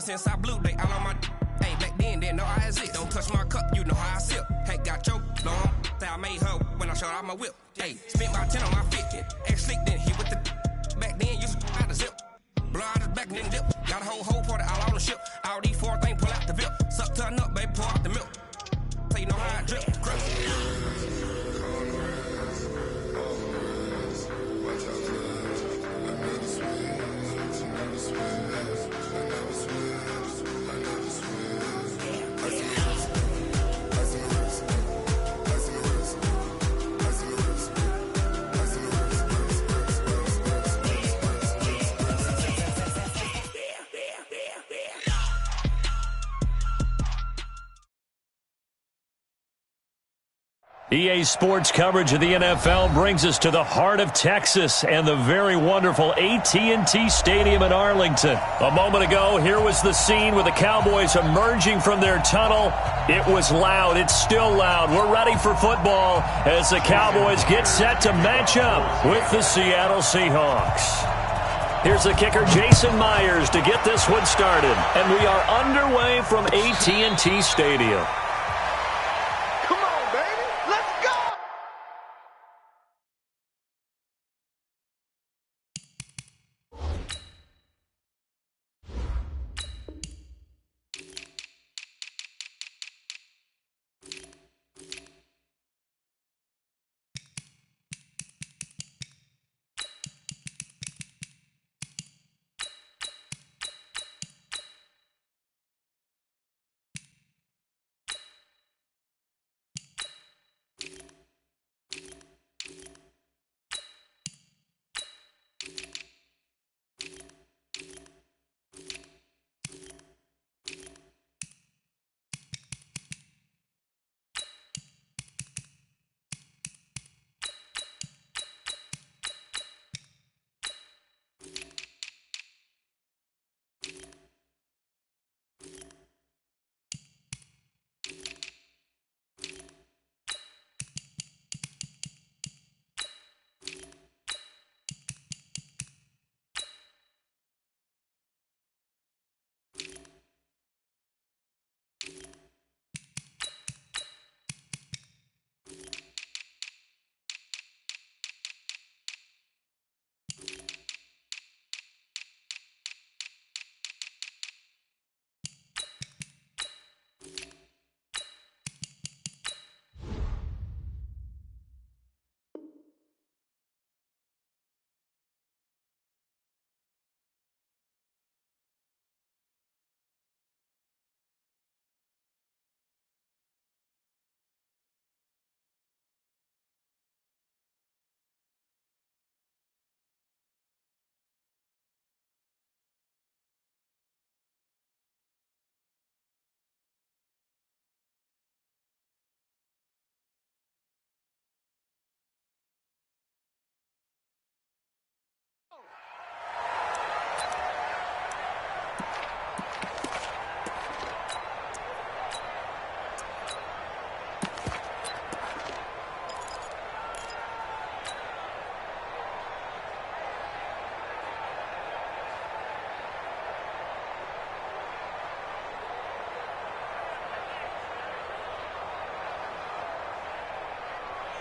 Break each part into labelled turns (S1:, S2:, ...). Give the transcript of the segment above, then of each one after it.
S1: since I blew, they all on my hey, back then, didn't know I exist. Don't touch my cup, you know how I sip. Hey, got your long, say I made her when I showed out my whip. Hey, spent my 10 on my 50. Ex-slick, then hit with the back then, used to out the zip. Blow out his back and then dip. Got a whole party all on the ship. All these four things pull out the VIP. Suck to a nut, baby, pour out the milk. So you know how I drip.
S2: EA Sports coverage of the NFL brings us to the heart of Texas and the very wonderful AT&T Stadium in Arlington. A moment ago, here was the scene with the Cowboys emerging from their tunnel. It was loud. It's still loud. We're ready for football as the Cowboys get set to match up with the Seattle Seahawks. Here's the kicker, Jason Myers, to get this one started. And we are underway from AT&T Stadium.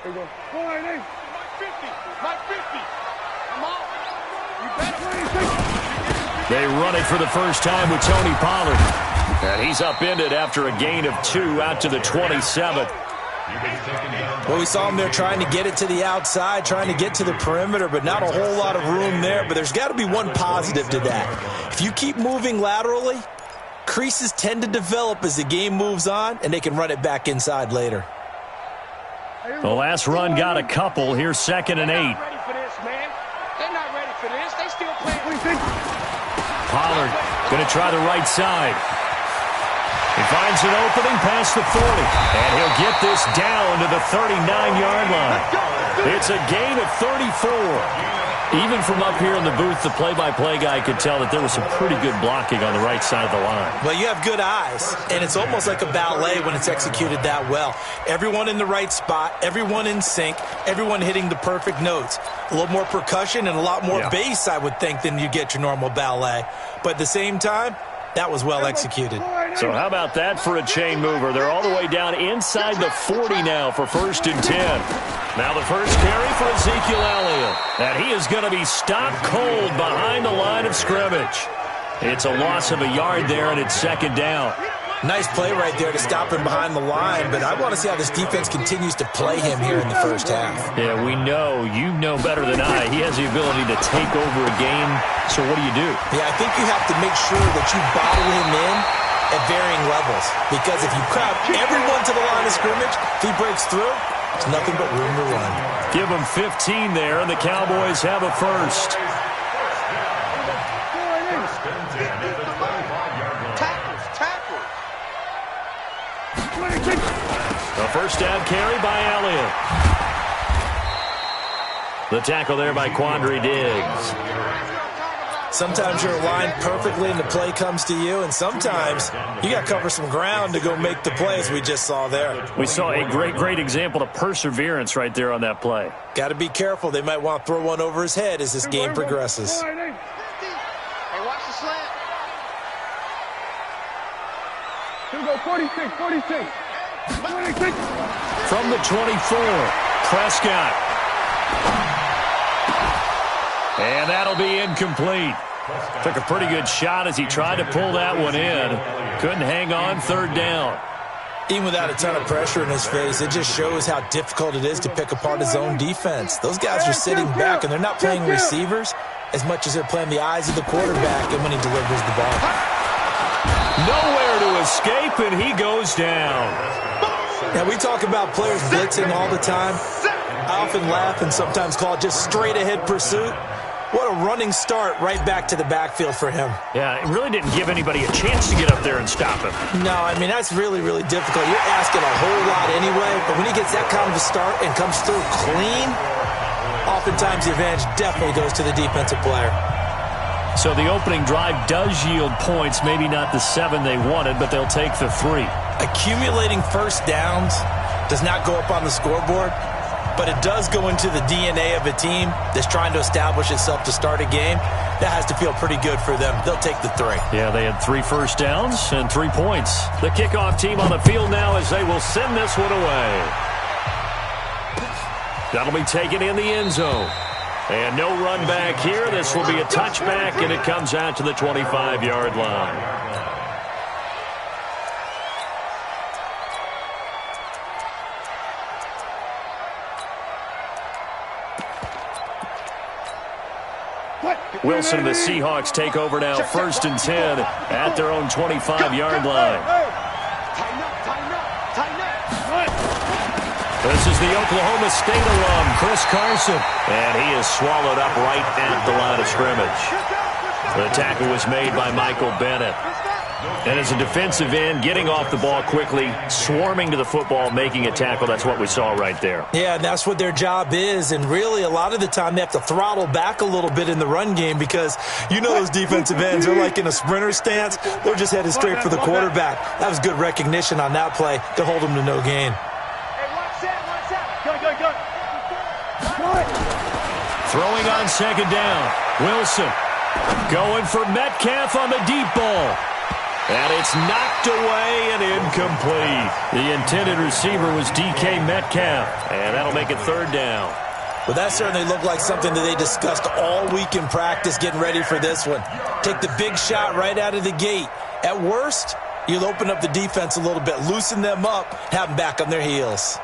S3: There you go. 480. My 50. Come on. You better.
S2: They run it for the first time with Tony Pollard. And he's upended after a gain of 2 out to the 27th.
S4: Well, we saw him there trying to get it to the outside, trying to get to the perimeter, but not a whole lot of room there. But there's got to be one positive to that. If you keep moving laterally, creases tend to develop as the game moves on, and they can run it back inside later.
S2: The last run got a couple. Here's 2nd and 8.
S3: They're not ready for this, man. They're not ready for this. They still playing.
S2: Pollard going to try the right side. He finds an opening past the 40. And he'll get this down to the 39-yard line. It's a gain of 34. Even from up here in the booth, the play-by-play guy could tell that there was some pretty good blocking on the right side of the line.
S4: Well, you have good eyes, and it's almost like a ballet when it's executed that well. Everyone in the right spot, everyone in sync, everyone hitting the perfect notes. A little more percussion and a lot more bass, I would think, than you get your normal ballet. But at the same time, That was well executed.
S2: So how about that for a chain mover? They're all the way down inside the 40 now for 1st and 10. Now the first carry for Ezekiel Elliott. And he is going to be stopped cold behind the line of scrimmage. It's a loss of a yard there, and it's 2nd down.
S4: Nice play right there to stop him behind the line, but I want to see how this defense continues to play him here in the first half.
S2: Yeah, we know. You know better than I. He has the ability to take over a game, so what do you do?
S4: Yeah, I think you have to make sure that you bottle him in at varying levels, because if you crowd everyone to the line of scrimmage, if he breaks through, it's nothing but room to run.
S2: Give him 15 there, and the Cowboys have a first. A first down carry by Elliott. The tackle there by Quandre Diggs.
S4: Sometimes you're aligned perfectly and the play comes to you, and sometimes you got to cover some ground to go make the play, as we just saw there.
S2: We saw a great example of perseverance right there on that play.
S4: Got to be careful. They might want to throw one over his head as this game progresses.
S3: Hey, watch the slant. Here we go, 46, 46. 46.
S2: From the 24, Prescott. And that'll be incomplete. Took a pretty good shot as he tried to pull that one in. Couldn't hang on, 3rd down.
S4: Even without a ton of pressure in his face, it just shows how difficult it is to pick apart his own defense. Those guys are sitting back, and they're not playing receivers as much as they're playing the eyes of the quarterback and when he delivers the ball.
S2: Nowhere to escape, and he goes down.
S4: Now, we talk about players blitzing all the time. I often laugh and sometimes call it just straight-ahead pursuit. What a running start right back to the backfield for him.
S2: Yeah, it really didn't give anybody a chance to get up there and stop him.
S4: No, I mean, that's really difficult. You're asking a whole lot anyway, but when he gets that kind of a start and comes through clean, oftentimes the advantage definitely goes to the defensive player.
S2: So the opening drive does yield points, maybe not the 7 they wanted, but they'll take the 3.
S4: Accumulating first downs does not go up on the scoreboard, but it does go into the DNA of a team that's trying to establish itself to start a game. That has to feel pretty good for them. They'll take the 3.
S2: Yeah, they had 3 first downs and 3 points. The kickoff team on the field now as they will send this one away. That'll be taken in the end zone. And no run back here. This will be a touchback, and it comes out to the 25-yard line. Wilson and the Seahawks take over now, 1st and 10 at their own 25-yard line. This is the Oklahoma State alum, Chris Carson. And he is swallowed up right at the line of scrimmage. The tackle was made by Michael Bennett. And as a defensive end, getting off the ball quickly, swarming to the football, making a tackle, that's what we saw right there.
S4: Yeah, and that's what their job is. And really, a lot of the time, they have to throttle back a little bit in the run game because you know those defensive ends are like in a sprinter stance. They're just headed straight for the quarterback. That was good recognition on that play to hold them to no gain.
S2: Throwing on 2nd down. Wilson going for Metcalf on the deep ball. And it's knocked away and incomplete. The intended receiver was DK Metcalf. And that'll make it 3rd down.
S4: Well, that certainly looked like something that they discussed all week in practice getting ready for this one. Take the big shot right out of the gate. At worst, you'll open up the defense a little bit, loosen them up, have them back on their heels.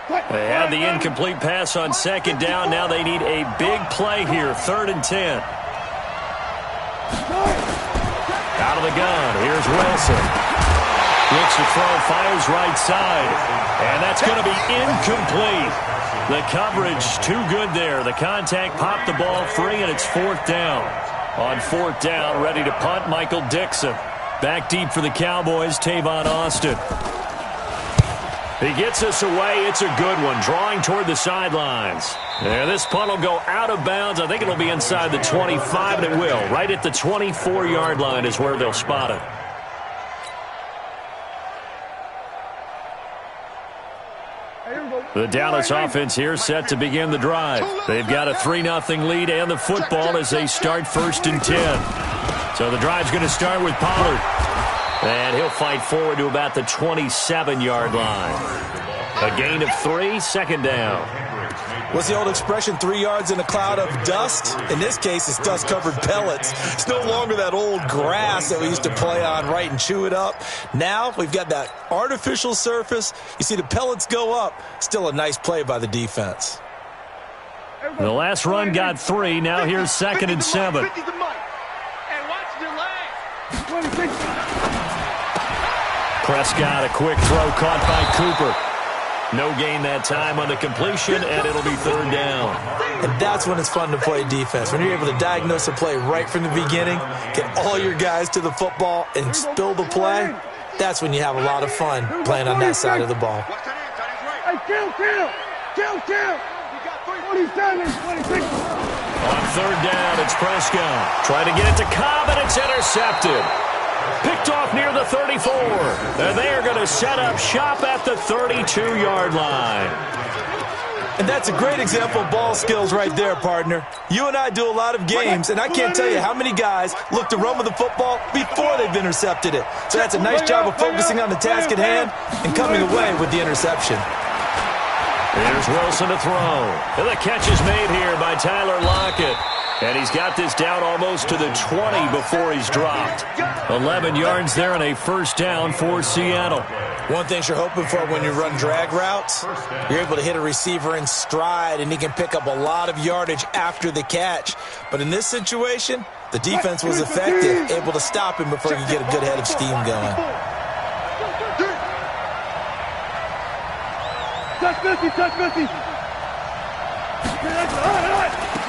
S2: They had the incomplete pass on 2nd down. Now they need a big play here. 3rd and 10. Out of the gun. Here's Wilson. Looks to throw, fires right side. And that's going to be incomplete. The coverage too good there. The contact popped the ball free, and it's 4th down. On 4th down, ready to punt, Michael Dixon. Back deep for the Cowboys, Tavon Austin. He gets us away. It's a good one. Drawing toward the sidelines. And this punt will go out of bounds. I think it'll be inside the 25, and it will. Right at the 24-yard line is where they'll spot it. The Dallas offense here set to begin the drive. They've got a 3-0 lead and the football as they start 1st and 10. So the drive's going to start with Pollard. And he'll fight forward to about the 27-yard line. A gain of 3, 2nd down.
S4: What's the old expression, 3 yards in a cloud of dust? In this case, it's dust-covered pellets. It's no longer that old grass that we used to play on, right, and chew it up. Now we've got that artificial surface. You see the pellets go up. Still a nice play by the defense.
S2: The last run got 3. Now here's 2nd and 7. Prescott, a quick throw caught by Cooper. No gain that time on the completion, and it'll be 3rd down.
S4: And that's when it's fun to play defense. When you're able to diagnose a play right from the beginning, get all your guys to the football, and spill the play, that's when you have a lot of fun playing on that side of the ball.
S5: Hey, kill! 27, 26.
S2: On 3rd down, it's Prescott. Trying to get it to Cobb, and it's intercepted. Picked off near the 34. And they are going to set up shop at the 32-yard line.
S4: And that's a great example of ball skills right there, partner. You and I do a lot of games, and I can't tell you how many guys look to run with the football before they've intercepted it. So that's a nice job of focusing on the task at hand and coming away with the interception.
S2: Here's Wilson to throw. And the catch is made here by Tyler Lockett. And he's got this down almost to the 20 before he's dropped. 11 yards there and a 1st down for Seattle.
S4: One thing you're hoping for when you run drag routes, you're able to hit a receiver in stride, and he can pick up a lot of yardage after the catch. But in this situation, the defense was effective, able to stop him before he could get a good head of steam going.
S5: Touch 50.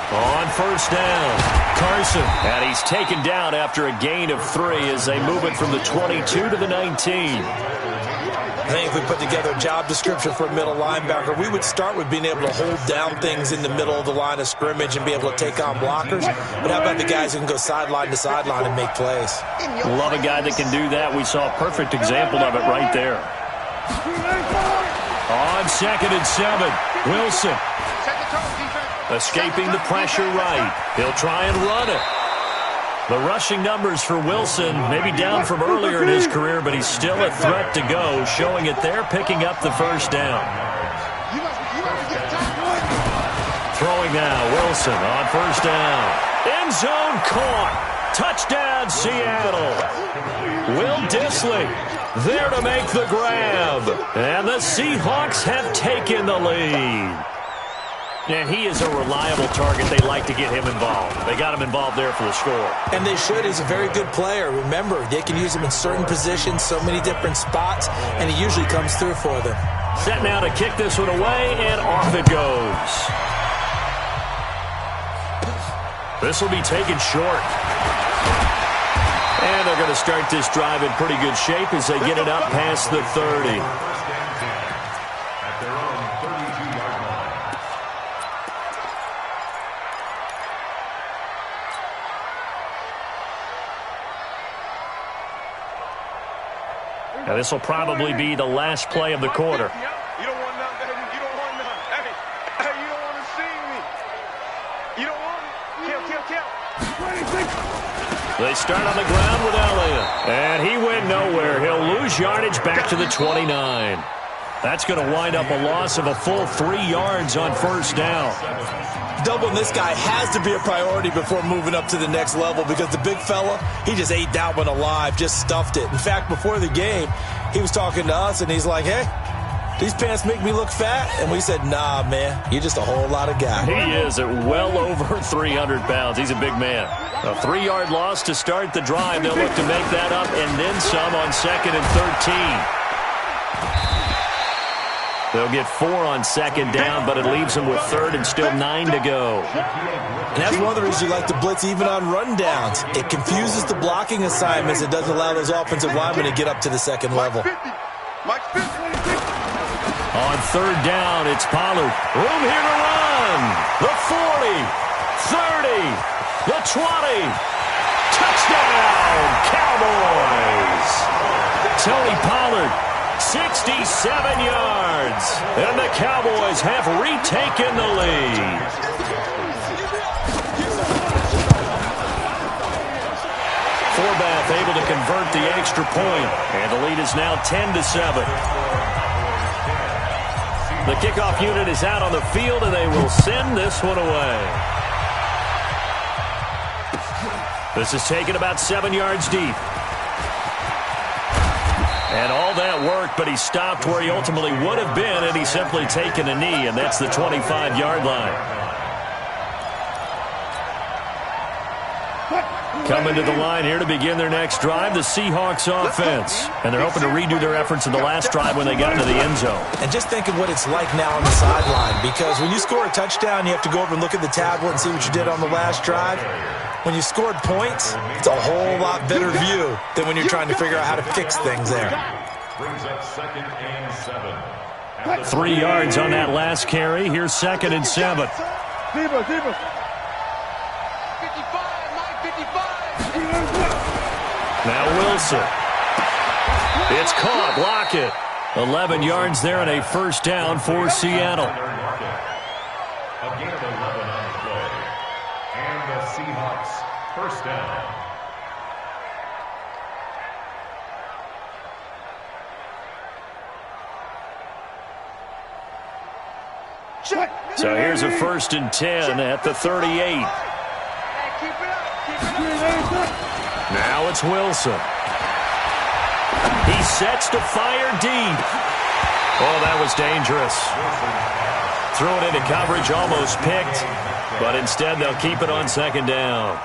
S2: On 1st down, Carson. And he's taken down after a gain of 3 as they move it from the 22 to the 19.
S4: I think if we put together a job description for a middle linebacker, we would start with being able to hold down things in the middle of the line of scrimmage and be able to take on blockers. But how about the guys who can go sideline to sideline and make plays?
S2: Love a guy that can do that. We saw a perfect example of it right there. On 2nd and 7, Wilson. Escaping the pressure right. He'll try and run it. The rushing numbers for Wilson maybe down from earlier in his career, but he's still a threat to go, showing it there, picking up the 1st down. Throwing now, Wilson on 1st down. End zone caught. Touchdown, Seattle. Will Dissly there to make the grab. And the Seahawks have taken the lead. And he is a reliable target. They like to get him involved. They got him involved there for the score.
S4: And they should. He's a very good player. Remember, they can use him in certain positions, so many different spots, and he usually comes through for them.
S2: Set now to kick this one away, and off it goes. This will be taken short. And they're going to start this drive in pretty good shape as they get it up past the 30. Now, this will probably be the last play of the quarter.
S3: You don't want none, baby. You don't want none. Hey, you don't want to see me. You don't want it. Kill.
S2: They start on the ground with Elliott. And he went nowhere. He'll lose yardage back to the 29. That's going to wind up a loss of a full 3 yards on 1st down.
S4: Doubling this guy has to be a priority before moving up to the next level, because the big fella, he just ate that one alive, just stuffed it. In fact, before the game, he was talking to us, and he's like, hey, these pants make me look fat. And we said, nah, man, you're just a whole lot of guy.
S2: He is at well over 300 pounds. He's a big man. A 3-yard loss to start the drive. They'll look to make that up and then some on 2nd and 13. They'll get 4 on 2nd down, but it leaves them with 3rd and still 9 to go.
S4: And that's one of the reasons you like to blitz even on rundowns. It confuses the blocking assignments. It doesn't allow those offensive linemen to get up to the second level.
S2: On 3rd down, it's Pollard. Room here to run. The 40, 30, the 20. Touchdown, Cowboys. Tony Pollard 67 yards. And the Cowboys have retaken the lead. Forbath able to convert the extra point, and the lead is now 10-7. The kickoff unit is out on the field, and they will send this one away. This is taken about 7 yards deep. And all that worked, but he stopped where he ultimately would have been, and he's simply taken a knee, and that's the 25-yard line. Coming to the line here to begin their next drive, the Seahawks offense. And they're hoping to redo their efforts in the last drive when they got into the end zone.
S4: And just think of what it's like now on the sideline, because when you score a touchdown, you have to go over and look at the tablet and see what you did on the last drive. When you scored points, it's a whole lot better view than when you're trying to figure out how to fix things there.
S6: Brings up 2nd and 7.
S2: 3 yards on that last carry. Here's 2nd and 7.
S5: Deeper.
S3: 55, Mike, 55.
S2: Now Wilson. It's caught. Block it. 11 yards there and a first down for Seattle.
S6: A gain of 11 on the play. And the Seahawks first down.
S2: So here's a 1st and 10 at the 38. Now it's Wilson. He sets to fire deep. Oh, that was dangerous. Threw it into coverage, almost picked, but instead they'll keep it on 2nd down.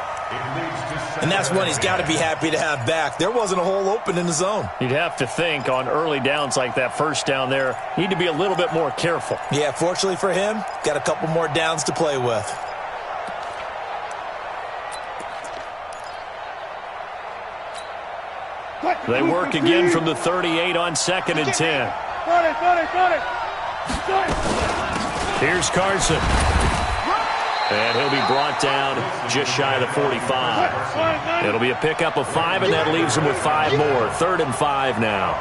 S4: And that's one he's got to be happy to have back. There wasn't a hole open in the zone.
S2: You'd have to think on early downs like that first down there, need to be a little bit more careful.
S4: Yeah, fortunately for him, got a couple more downs to play with.
S2: They work again from the 38 on 2nd and 10. Here's Carson. And he'll be brought down just shy of the 45. It'll be a pickup of 5, and that leaves him with 5 more. 3rd and 5 now.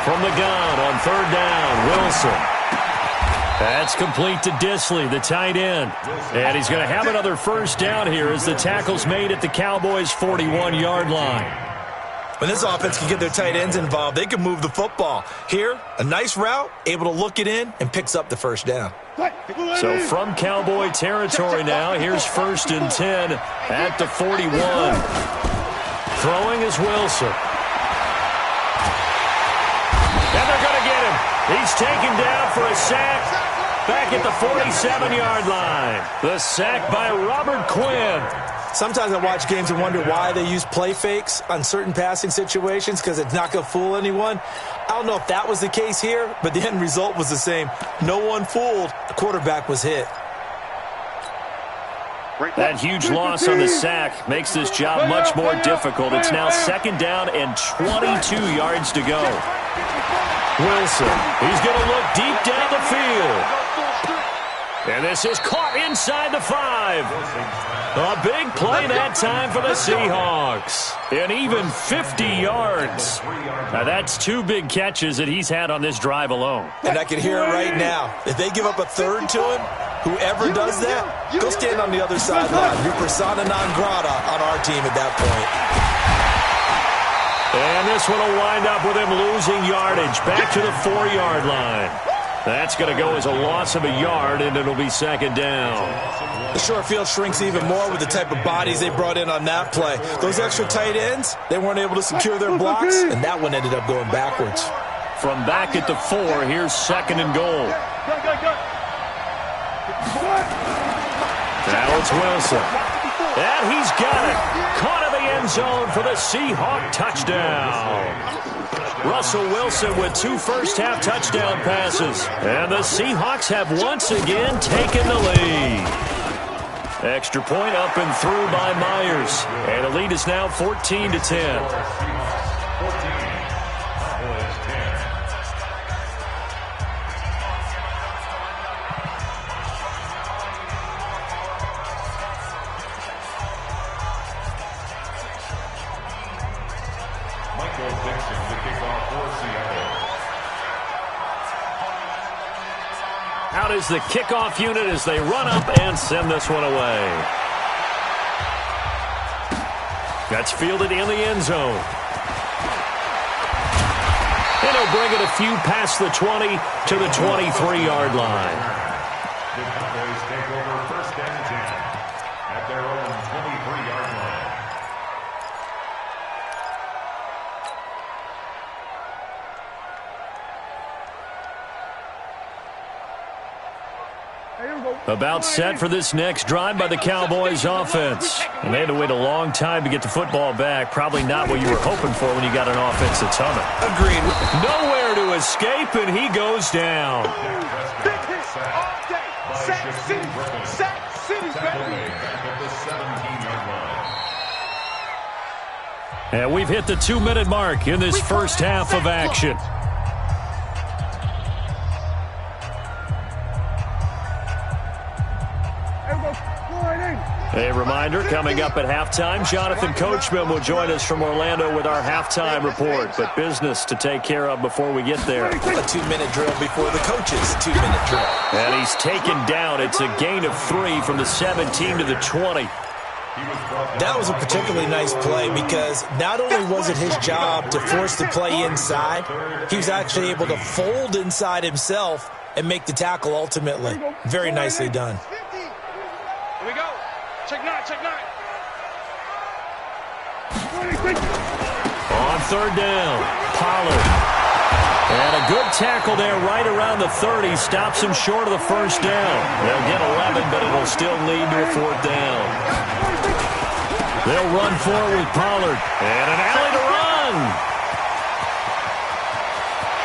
S2: From the gun on 3rd down, Wilson. That's complete to Disley, the tight end. And he's going to have another first down here as the tackle's made at the Cowboys' 41-yard line.
S4: When this offense can get their tight ends involved, they can move the football. Here, a nice route, able to look it in, and picks up the first down.
S2: So from Cowboy territory now, here's 1st and 10 at the 41. Throwing is Wilson. And they're going to get him. He's taken down for a sack back at the 47-yard line. The sack by Robert Quinn.
S4: Sometimes I watch games and wonder why they use play fakes on certain passing situations, because it's not going to fool anyone. I don't know if that was the case here, but the end result was the same. No one fooled. The quarterback was hit.
S2: That huge loss on the sack makes this job much more difficult. It's now 2nd down and 22 yards to go. Wilson, he's going to look deep down the field. And this is caught inside the 5. A big play that time for the Seahawks. And even 50 yards. Now that's 2 big catches that he's had on this drive alone.
S4: And I can hear it right now. If they give up a 3rd to him, whoever does that, go stand on the other sideline. You're persona non grata on our team at that point.
S2: And this one will wind up with him losing yardage back to the 4-yard line. That's going to go as a loss of a yard, and it'll be 2nd down.
S4: The short field shrinks even more with the type of bodies they brought in on that play. Those extra tight ends, they weren't able to secure their blocks, and that one ended up going backwards.
S2: From back at the 4, here's 2nd and goal. Now it's Wilson. And he's got it. Caught in the end zone for the Seahawk touchdown. Russell Wilson with 2 first-half touchdown passes. And the Seahawks have once again taken the lead. Extra point up and through by Myers. And the lead is now 14-10.
S6: Dixon to kick off for Seattle.
S2: Out is the kickoff unit as they run up and send this one away. That's fielded in the end zone. And he'll bring it a few past the 20 to the 23-yard line.
S6: The Cowboys take over first and 10 at their own 23-yard line.
S2: About set for this next drive by the Cowboys offense. And they had to wait a long time to get the football back. Probably not what you were hoping for when you got an offense that's humming.
S4: Agreed.
S2: Nowhere to escape, and he goes down.
S3: Big hit all day. Sack City. Sack City, baby.
S2: And we've hit the 2-minute mark in this first half of action. A reminder, coming up at halftime, Jonathan Coachman will join us from Orlando with our halftime report. But business to take care of before we get there.
S4: A 2-minute drill before the coaches' 2-minute drill.
S2: And he's taken down. It's a gain of 3 from the 17 to the 20.
S4: That was a particularly nice play because not only was it his job to force the play inside, he was actually able to fold inside himself and make the tackle ultimately. Very nicely done.
S3: Here we go. Check 9, check 9.
S2: On third down, Pollard. And a good tackle there right around the 30. Stops him short of the first down. They'll get 11, but it'll still lead to a fourth down. They'll run forward with Pollard. And an alley to run.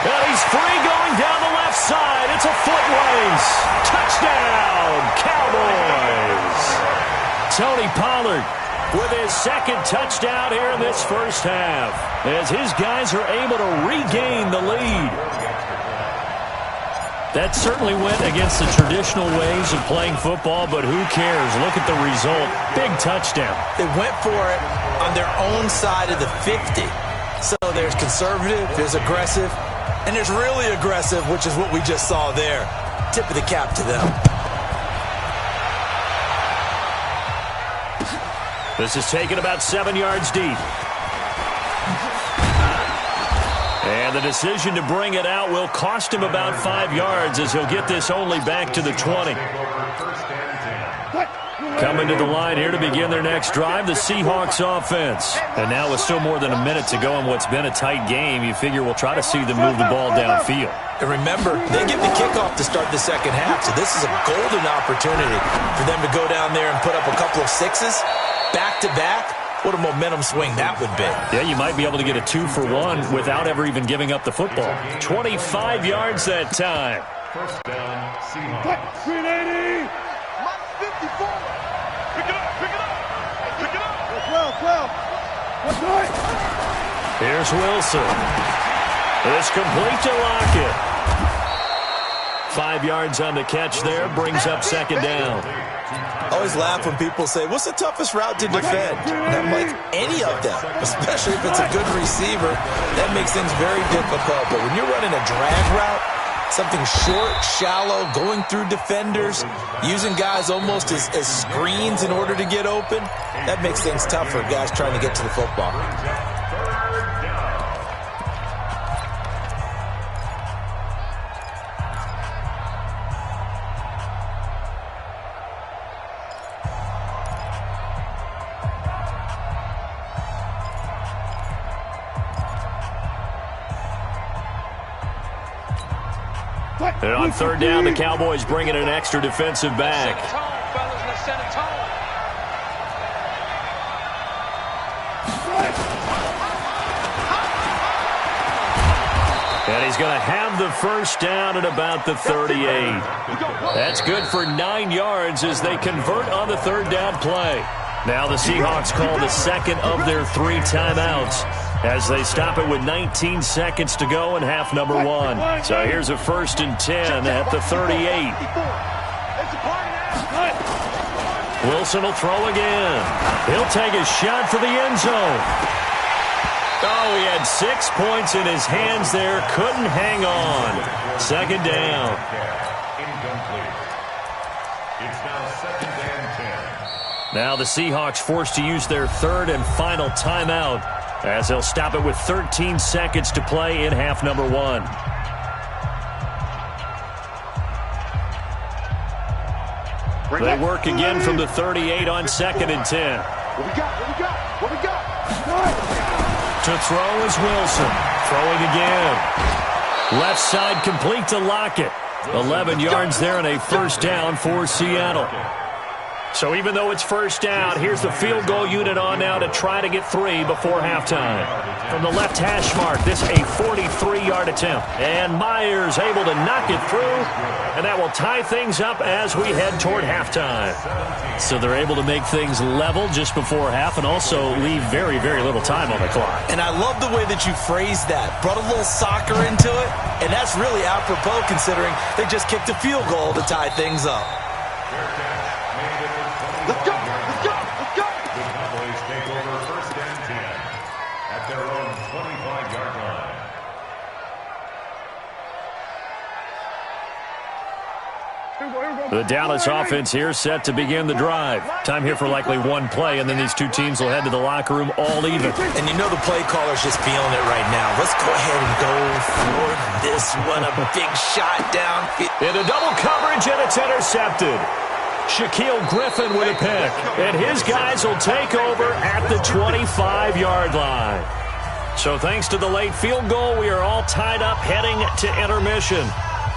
S2: And he's free going down the left side. It's a foot race. Touchdown, Cowboys. Tony Pollard with his second touchdown here in this first half as his guys are able to regain the lead. That certainly went against the traditional ways of playing football, but who cares? Look at the result. Big touchdown.
S4: They went for it on their own side of the 50. So there's conservative, there's aggressive, and there's really aggressive, which is what we just saw there. Tip of the cap to them.
S2: This is taken about 7 yards deep. And the decision to bring it out will cost him about 5 yards as he'll get this only back to the 20. Coming to the line here to begin their next drive, the Seahawks offense. And now with still more than a minute to go in what's been a tight game, you figure we'll try to see them move the ball downfield.
S4: And remember, they get the kickoff to start the second half, so this is a golden opportunity for them to go down there and put up a couple of sixes back-to-back. What a momentum swing that would be.
S2: Yeah, you might be able to get a 2-for-1 without ever even giving up the football. 25 yards that time.
S6: First down, Seahawks.
S3: 380. Minus 54. Pick it up, pick it up. Pick it up. 12. What's right?
S2: Here's Wilson. It's complete to Lockett. 5 yards on the catch there, brings up second down.
S4: I always laugh when people say, what's the toughest route to defend? And I'm like, any of them, especially if it's a good receiver. That makes things very difficult. But when you're running a drag route, something short, shallow, going through defenders, using guys almost as screens in order to get open, that makes things tough for guys trying to get to the football.
S2: And on third down, the Cowboys bring in an extra defensive back. And he's going to have the first down at about the 38. That's good for 9 yards as they convert on the third down play. Now the Seahawks call the second of their 3 timeouts as they stop it with 19 seconds to go in half number 1. So here's a 1st and 10 at the 38. Wilson will throw again. He'll take a shot for the end zone. Oh, he had 6 points in his hands there. Couldn't hang on. Second down.
S6: Incomplete. It's now 2nd and 10.
S2: Now the Seahawks forced to use their third and final timeout as they'll stop it with 13 seconds to play in half number 1. They work again from the 38 on 2nd and 10.
S3: What we got?
S2: To throw is Wilson. Throwing again. Left side complete to Lockett. 11 yards there and a first down for Seattle. So even though it's first down, here's the field goal unit on now to try to get 3 before halftime. From the left hash mark, this a 43-yard attempt. And Myers able to knock it through, and that will tie things up as we head toward halftime. So they're able to make things level just before half and also leave very, very little time on the clock.
S4: And I love the way that you phrased that. Brought a little soccer into it, and that's really apropos considering they just kicked a field goal to tie things up.
S3: Let's go!
S6: The Cowboys take over 1st and 10 at their own 25-yard line.
S2: The Dallas offense here set to begin the drive. Time here for likely one play, and then these two teams will head to the locker room all even.
S4: And you know the play caller's just feeling it right now. Let's go ahead and go for this one. A big shot down.
S2: Into double coverage, and it's intercepted. Shaquille Griffin with a pick, and his guys will take over at the 25-yard line. So thanks to the late field goal, we are all tied up heading to intermission.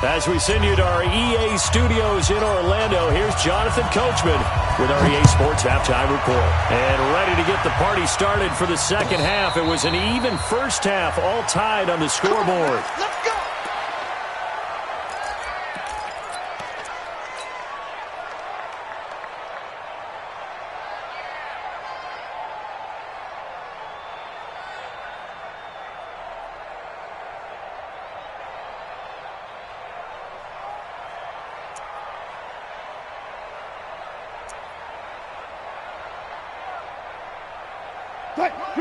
S2: As we send you to our EA studios in Orlando, here's Jonathan Coachman with our EA Sports Halftime Report. And ready to get the party started for the second half. It was an even first half, all tied on the scoreboard.
S3: Let's go!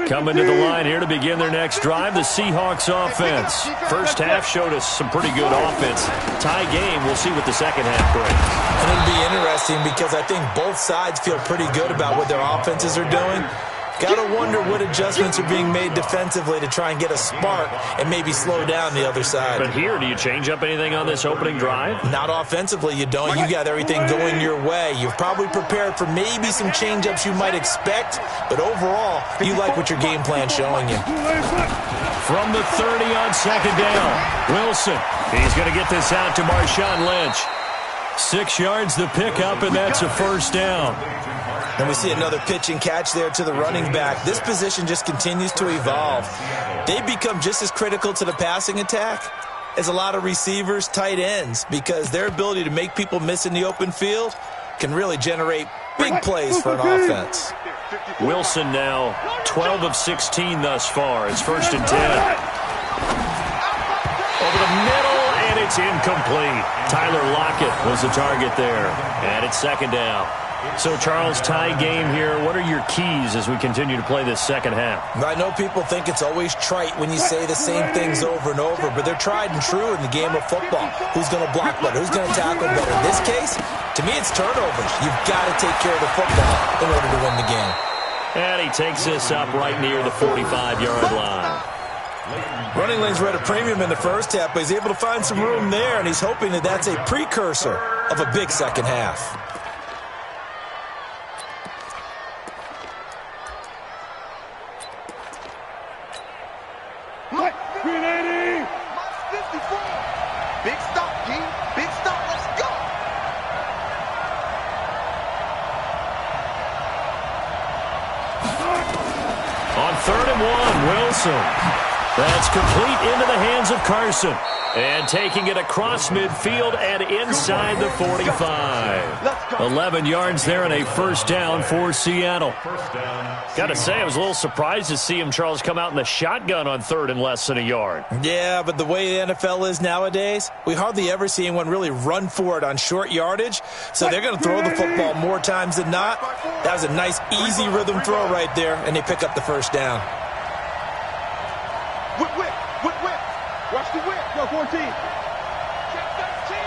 S2: Coming to the line here to begin their next drive, the Seahawks offense. First half showed us some pretty good offense. Tie game, we'll see what the second half brings.
S4: And it'll be interesting because I think both sides feel pretty good about what their offenses are doing. Gotta wonder what adjustments are being made defensively to try and get a spark and maybe slow down the other side.
S2: But here, do you change up anything on this opening drive?
S4: Not offensively, you don't. You got everything going your way. You've probably prepared for maybe some change-ups you might expect, but overall, you like what your game plan's showing you.
S2: From the 30 on second down, Wilson. He's going to get this out to Marshawn Lynch. 6 yards the pickup, and that's a first down.
S4: And we see another pitch and catch there to the running back. This position just continues to evolve. They become just as critical to the passing attack as a lot of receivers, tight ends, because their ability to make people miss in the open field can really generate big plays for an offense.
S2: Wilson now 12 of 16 thus far. It's 1st and 10. Over the middle, and it's incomplete. Tyler Lockett was the target there, and it's 2nd down. So, Charles, tie game here. What are your keys as we continue to play this second half?
S4: I know people think it's always trite when you say the same things over and over, but they're tried and true in the game of football. Who's going to block better? Who's going to tackle better? In this case, to me, it's turnovers. You've got to take care of the football in order to win the game.
S2: And he takes this up right near the 45-yard line.
S4: Running lanes were at a premium in the first half, but he's able to find some room there, and he's hoping that that's a precursor of a big second half.
S3: Big stop, G. Big stop. Let's go.
S2: On 3rd and 1, Wilson. That's complete into the hands of Carson. And taking it across midfield and inside the 45. 11 yards there and a first down for Seattle. Got to say, I was a little surprised to see him, Charles, come out in the shotgun on 3rd and less than a yard.
S4: Yeah, but the way the NFL is nowadays, we hardly ever see anyone really run for it on short yardage. So they're going to throw the football more times than not. That was a nice, easy rhythm throw right there, and they pick up the first down.
S3: Whip, whip, whip, whip. Watch the whip. Go 14. Check 13.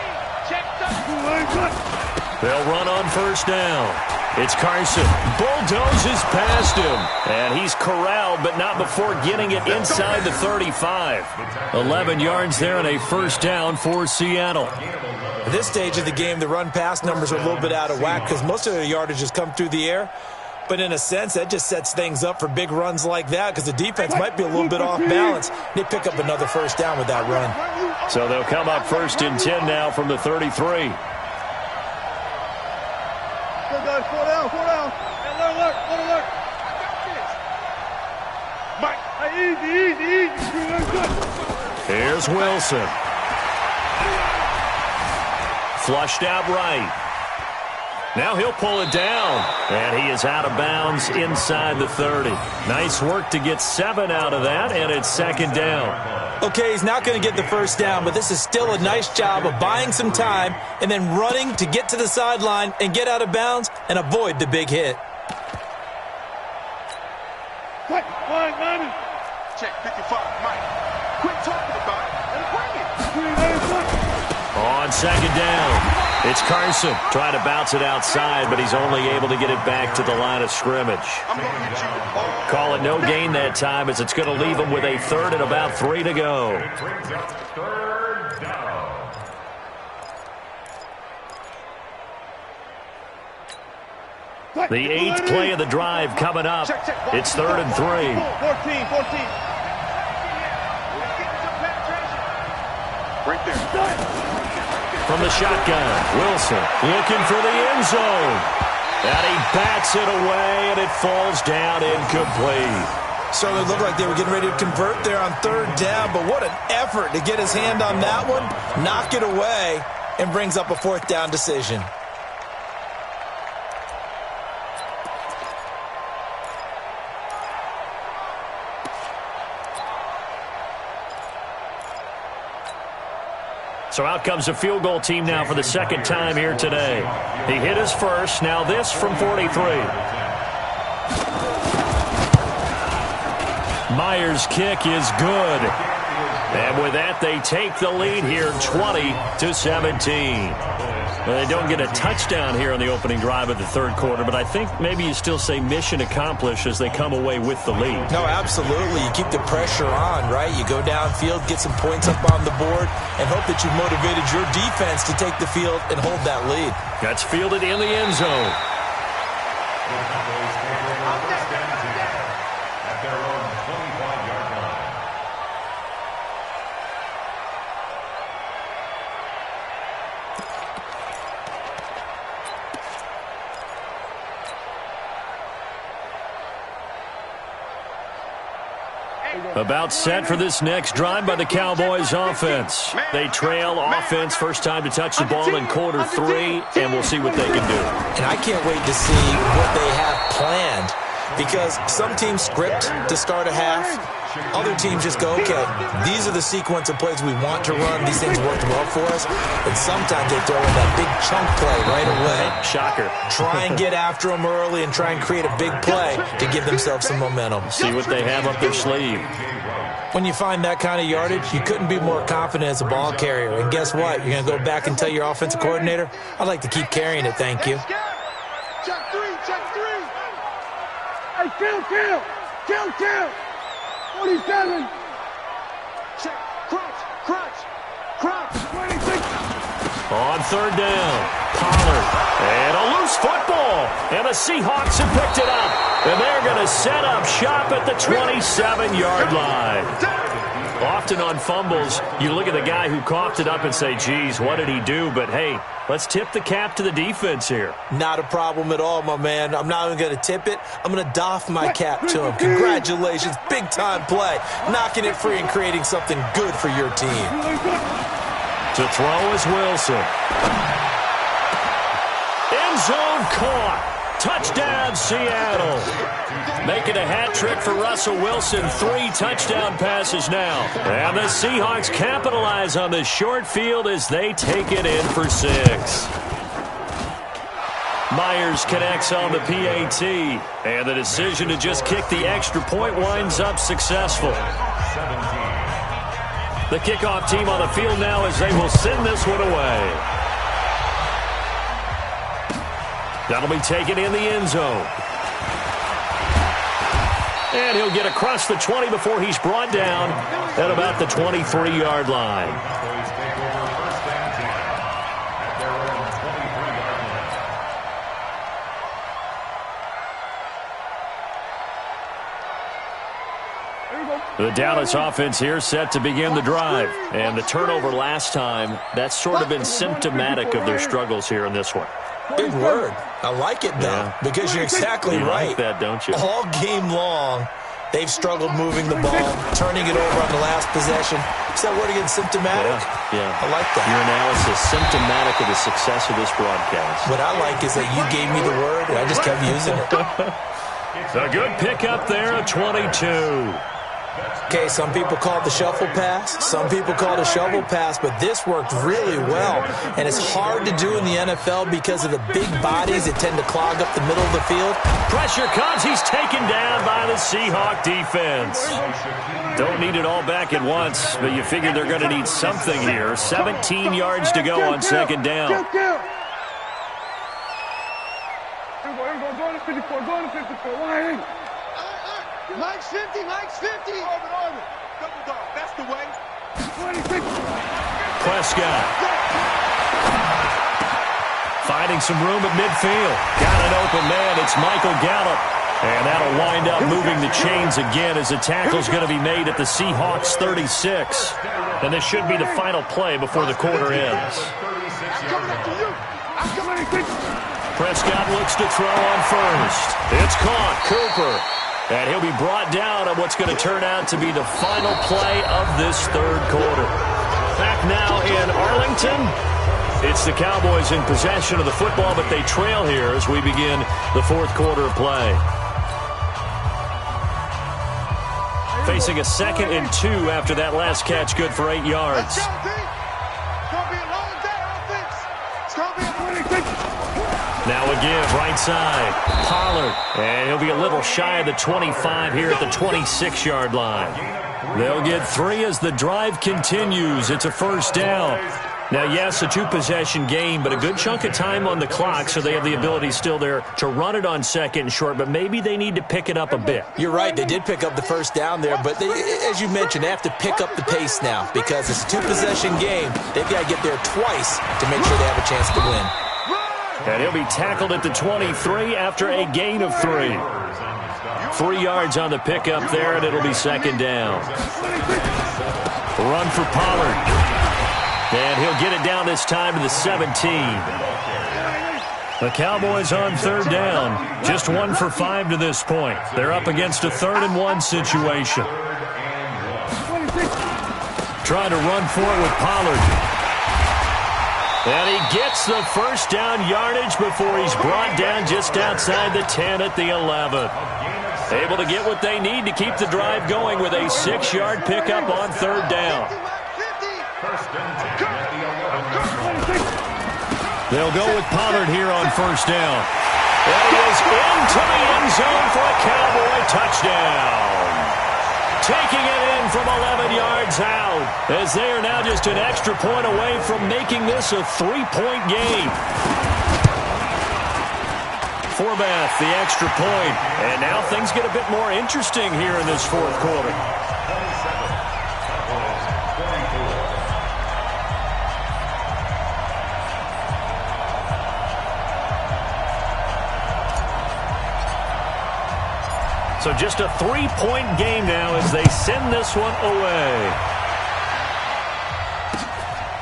S3: Check 13.
S2: They'll run on first down. It's Carson. Bulldozes past him. And he's corralled, but not before getting it inside the 35. 11 yards there and a first down for Seattle.
S4: At this stage of the game, the run-pass numbers are a little bit out of whack because most of their yardage has come through the air. But in a sense, that just sets things up for big runs like that because the defense might be a little bit off balance. They pick up another first down with that run.
S2: So they'll come up first and 10 now from the 33.
S5: Good guys, 4 down, 4 down. Hey, alert.
S3: Mike.
S5: Hey, easy.
S2: Here's Wilson. Flushed out right. Now he'll pull it down. And he is out of bounds inside the 30. Nice work to get 7 out of that, and it's second down.
S4: Okay, he's not going to get the first down, but this is still a nice job of buying some time and then running to get to the sideline and get out of bounds and avoid the big hit.
S5: Check, Mike.
S3: Check 55, Mike. Quit talking about it and bring it.
S2: On second down, it's Carson trying to bounce it outside, but he's only able to get it back to the line of scrimmage.
S3: I'm going to hit you.
S2: Call it no gain that time as it's going to leave him with a third and about 3 to go.
S6: It brings up third down.
S2: The 8th play of the drive coming up. It's 3rd and 3.
S5: 14.
S3: Right there.
S2: From the shotgun, Wilson looking for the end zone. And he bats it away, and it falls down incomplete.
S4: Certainly looked like they were getting ready to convert there on 3rd down, but what an effort to get his hand on that one, knock it away, and brings up a 4th down decision.
S2: So out comes the field goal team now for the second time here today. He hit his first. Now this from 43. Myers' kick is good. And with that, they take the lead here 20-17. Well, they don't get a touchdown here on the opening drive of the 3rd quarter, but I think maybe you still say mission accomplished as they come away with the lead.
S4: No, absolutely. You keep the pressure on, right? You go downfield, get some points up on the board, and hope that you've motivated your defense to take the field and hold that lead.
S2: That's fielded in the end zone.
S6: At their own 25-yard line.
S2: About set for this next drive by the Cowboys offense. They trail offense first time to touch the ball in quarter 3, and we'll see what they can do.
S4: And I can't wait to see what they have planned because some teams script to start a half. Other teams just go, okay, these are the sequence of plays we want to run. These things worked well for us. And sometimes they throw in that big chunk play right away.
S2: Shocker.
S4: Try and get after them early and try and create a big play to give themselves some momentum.
S2: See what they have up their sleeve.
S4: When you find that kind of yardage, you couldn't be more confident as a ball carrier. And guess what? You're going to go back and tell your offensive coordinator, I'd like to keep carrying it, thank you.
S3: Check 3.
S5: Hey, kill. 47.
S3: Check. Crunch.
S5: 26.
S2: On 3rd down, Pollard. And a loose football. And the Seahawks have picked it up. And they're going to set up shop at the 27-yard line. Often on fumbles, you look at the guy who coughed it up and say, geez, what did he do? But, hey, let's tip the cap to the defense here.
S4: Not a problem at all, my man. I'm not even going to tip it. I'm going to doff my cap to him. Congratulations. Big-time play. Knocking it free and creating something good for your team.
S2: To throw is Wilson. End zone caught. Touchdown, Seattle. Making a hat trick for Russell Wilson. 3 touchdown passes now. And the Seahawks capitalize on the short field as they take it in for 6. Myers connects on the PAT, and the decision to just kick the extra point winds up successful.
S6: 17.
S2: The kickoff team on the field now as they will send this one away. That'll be taken in the end zone. And he'll get across the 20 before he's brought down at about the 23-yard line.
S6: Cowboys take over first and 10 at their own 23-yard line.
S2: The Dallas offense here set to begin the drive. And the turnover last time, that's sort of been symptomatic of their struggles here in this one.
S4: Big word. I like it, though, because you're exactly right.
S2: You like that, don't you?
S4: All game long, they've struggled moving the ball, turning it over on the last possession. Is that word again, symptomatic?
S2: Yeah.
S4: I like that.
S2: Your analysis, symptomatic of the success of this broadcast.
S4: What I like is that you gave me the word, and I just kept using it.
S2: A good pickup there, a 22.
S4: Okay, some people call it the shuffle pass. Some people call it a shovel pass, but this worked really well. And it's hard to do in the NFL because of the big bodies that tend to clog up the middle of the field.
S2: Pressure comes. He's taken down by the Seahawk defense. Don't need it all back at once, but you figure they're going to need something here. 17 yards to go on second down.
S5: Go to 54, go to 54. Why ain't?
S3: Mike's 50, Mike's 50. Orbit. Double dog, that's the way.
S5: 26.
S2: Prescott. Finding some room at midfield. Got an open man. It's Michael Gallup. And that'll wind up moving the chains again as the tackle's going to be made at the Seahawks 36. And this should be the final play before the quarter ends. Prescott looks to throw on first. It's caught. Cooper. And he'll be brought down on what's going to turn out to be the final play of this third quarter. Back now in Arlington. It's the Cowboys in possession of the football, but they trail here as we begin the fourth quarter of play. Facing a 2nd and 2 after that last catch, good for 8 yards. Now again, right side, Pollard. And he'll be a little shy of the 25 here at the 26-yard line. They'll get 3 as the drive continues. It's a first down. Now, yes, a 2-possession game, but a good chunk of time on the clock, so they have the ability still there to run it on 2nd and short, but maybe they need to pick it up a bit.
S4: You're right. They did pick up the first down there, but they, as you mentioned, they have to pick up the pace now because it's a 2-possession game. They've got to get there twice to make sure they have a chance to win.
S2: And he'll be tackled at the 23 after a gain of 3. 3 yards on the pickup there, and it'll be 2nd down. Run for Pollard. And he'll get it down this time to the 17. The Cowboys on 3rd down. Just 1 for 5 to this point. They're up against a 3rd and 1 situation. Trying to run for it with Pollard. And he gets the first down yardage before he's brought down just outside the 10 at the 11. Able to get what they need to keep the drive going with a 6-yard pickup on 3rd down. They'll go with Pollard here on first down. And he is into the end zone for a Cowboy touchdown. Taking it in from 11 yards out, as they are now just an extra point away from making this a 3-point game. Forbath, the extra point. And now things get a bit more interesting here in this fourth quarter. So just a 3-point game now as they send this one away.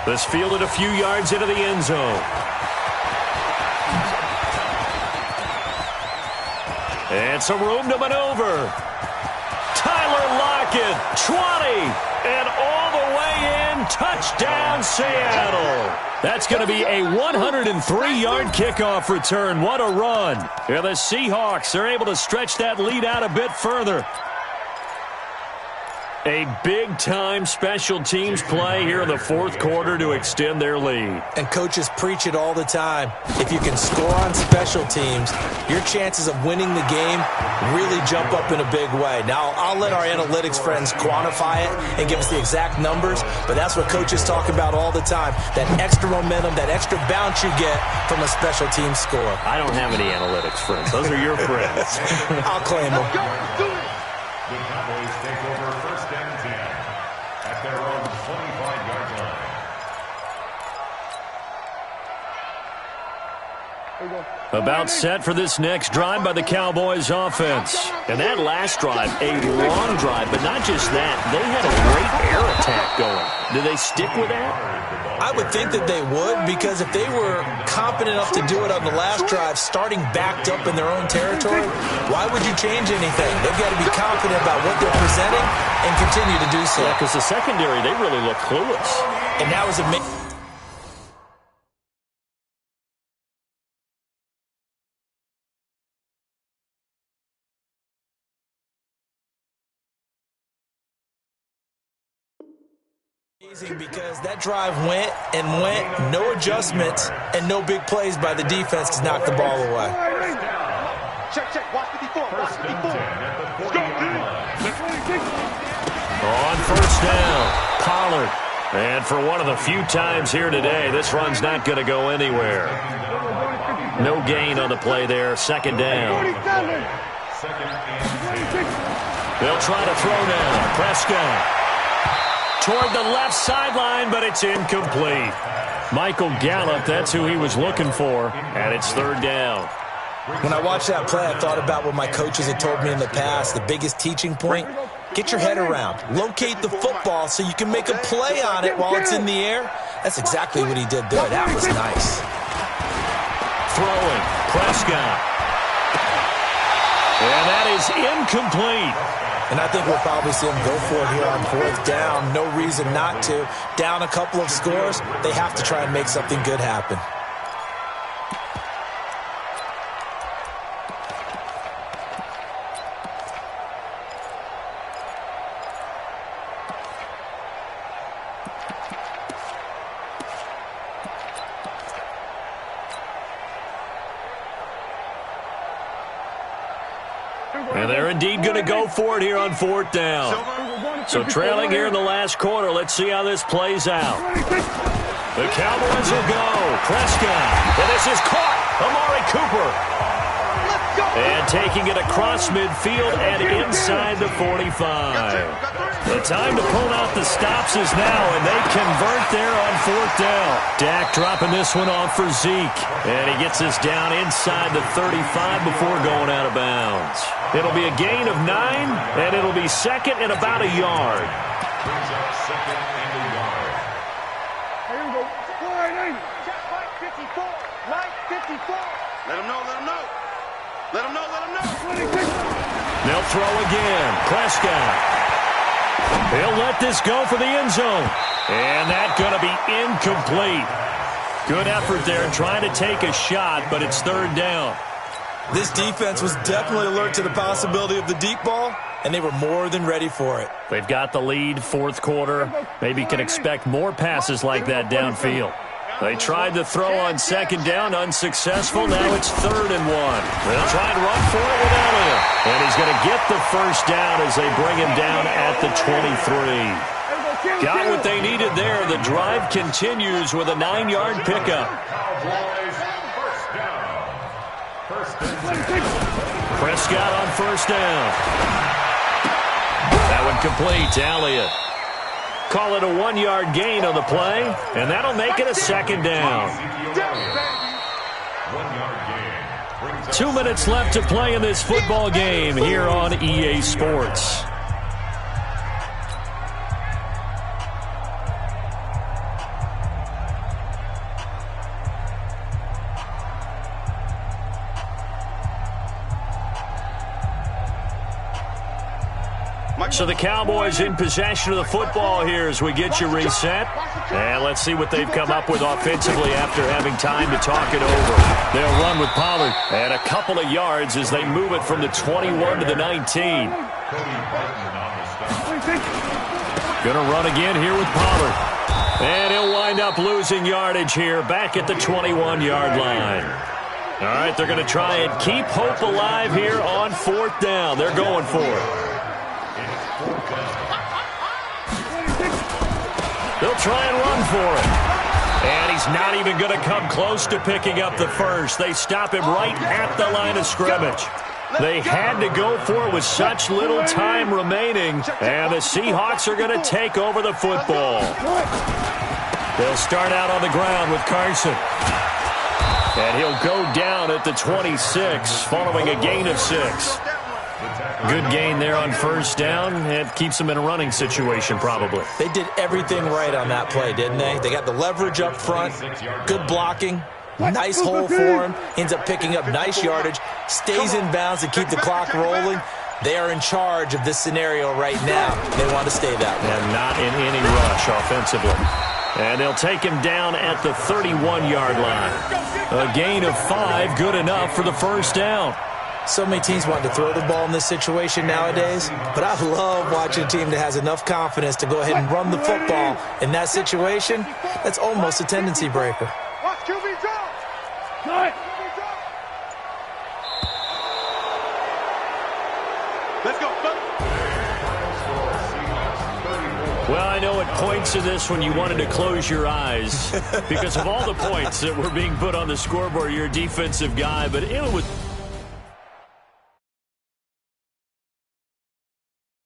S2: This fielded a few yards into the end zone. And some room to maneuver. Tyler Lockett, 20, and all the way in, touchdown Seattle. That's going to be a 103-yard kickoff return. What a run. Yeah, the Seahawks are able to stretch that lead out a bit further. A big-time special teams play here in the fourth quarter to extend their lead.
S4: And coaches preach it all the time. If you can score on special teams, your chances of winning the game really jump up in a big way. Now, I'll let our analytics friends quantify it and give us the exact numbers, but that's what coaches talk about all the time, that extra momentum, that extra bounce you get from a special team score.
S2: I don't have any analytics friends. Those are your friends.
S4: I'll claim them.
S6: The Cowboys take over first and 10 at their own 25-yard line.
S2: About set for this next drive by the Cowboys offense. And that last drive, a long drive, but not just that. They had a great air attack going. Do they stick with that?
S4: I would think that they would, because if they were competent enough to do it on the last drive, starting backed up in their own territory, why would you change anything? They've got to be confident about what they're presenting and continue to do so.
S2: Yeah, because the secondary, they really look clueless.
S4: And that was amazing. Because that drive went and went, no adjustments and no big plays by the defense to knock the ball away.
S5: Check, watch 54, watch 54. Let's go,
S2: On first down, Pollard. And for one of the few times here today, this run's not going to go anywhere. No gain on the play there, second down. They'll try to throw now, Prescott. Toward the left sideline, but it's incomplete. Michael Gallup, that's who he was looking for, and it's third down.
S4: When I watched that play, I thought about what my coaches had told me in the past. The biggest teaching point, get your head around. Locate the football so you can make a play on it while it's in the air. That's exactly what he did there. That was nice.
S2: Throwing, Prescott. And that is incomplete.
S4: And I think we'll probably see them go for it here on fourth down. No reason not to. Down a couple of scores, they have to try and make something good happen.
S2: And they're indeed going to go for it here on fourth down. So trailing here in the last quarter, let's see how this plays out. The Cowboys will go. Prescott. And this is caught. Amari Cooper. And taking it across midfield and inside the 45. The time to pull out the stops is now, and they convert there on fourth down. Dak dropping this one off for Zeke. And he gets this down inside the 35 before going out of bounds. It'll be a gain of 9, and it'll be second and about a yard.
S6: Brings up second and a yard.
S5: Here we go. Right 54. Right 54. Let him know. Let him know.
S2: They'll throw again. Prescott. He'll let this go for the end zone. And that's going to be incomplete. Good effort there trying to take a shot, but it's third down.
S4: This defense was definitely alert to the possibility of the deep ball, and they were more than ready for it.
S2: They've got the lead, fourth quarter. Maybe can expect more passes like that downfield. They tried to throw on second down, unsuccessful. Now it's third and 1. They'll try and run for it with Elliott. And he's going to get the first down as they bring him down at the 23. Got what they needed there. The drive continues with a 9-yard pickup. Prescott on first down. That one complete to Elliott. Call it a 1-yard gain on the play, and that'll make it a second down. 2 minutes left to play in this football game here on EA Sports. So the Cowboys in possession of the football here as we get you reset. And let's see what they've come up with offensively after having time to talk it over. They'll run with Pollard. And a couple of yards as they move it from the 21 to the 19. Gonna run again here with Pollard. And he'll wind up losing yardage here back at the 21-yard line. All right, they're going to try and keep hope alive here on 4th down. They're going for it. They'll try and run for it. And he's not even going to come close to picking up the first. They stop him right at the line of scrimmage. They had to go for it with such little time remaining. And the Seahawks are going to take over the football. They'll start out on the ground with Carson. And he'll go down at the 26 following a gain of 6. Good gain there on 1st down. It keeps them in a running situation probably.
S4: They did everything right on that play, didn't they? They got the leverage up front, good blocking, nice hole for him, ends up picking up nice yardage, stays in bounds to keep the clock rolling. They are in charge of this scenario right now. They want to stay that way.
S2: And not in any rush offensively. And they'll take him down at the 31-yard line. A gain of 5, good enough for the 1st down.
S4: So many teams want to throw the ball in this situation nowadays, but I love watching a team that has enough confidence to go ahead and run the football. In that situation, that's almost a tendency breaker.
S5: Watch QB drop. Good. Let's go.
S2: Well, I know at points in this when you wanted to close your eyes because of all the points that were being put on the scoreboard. You're a defensive guy, but it was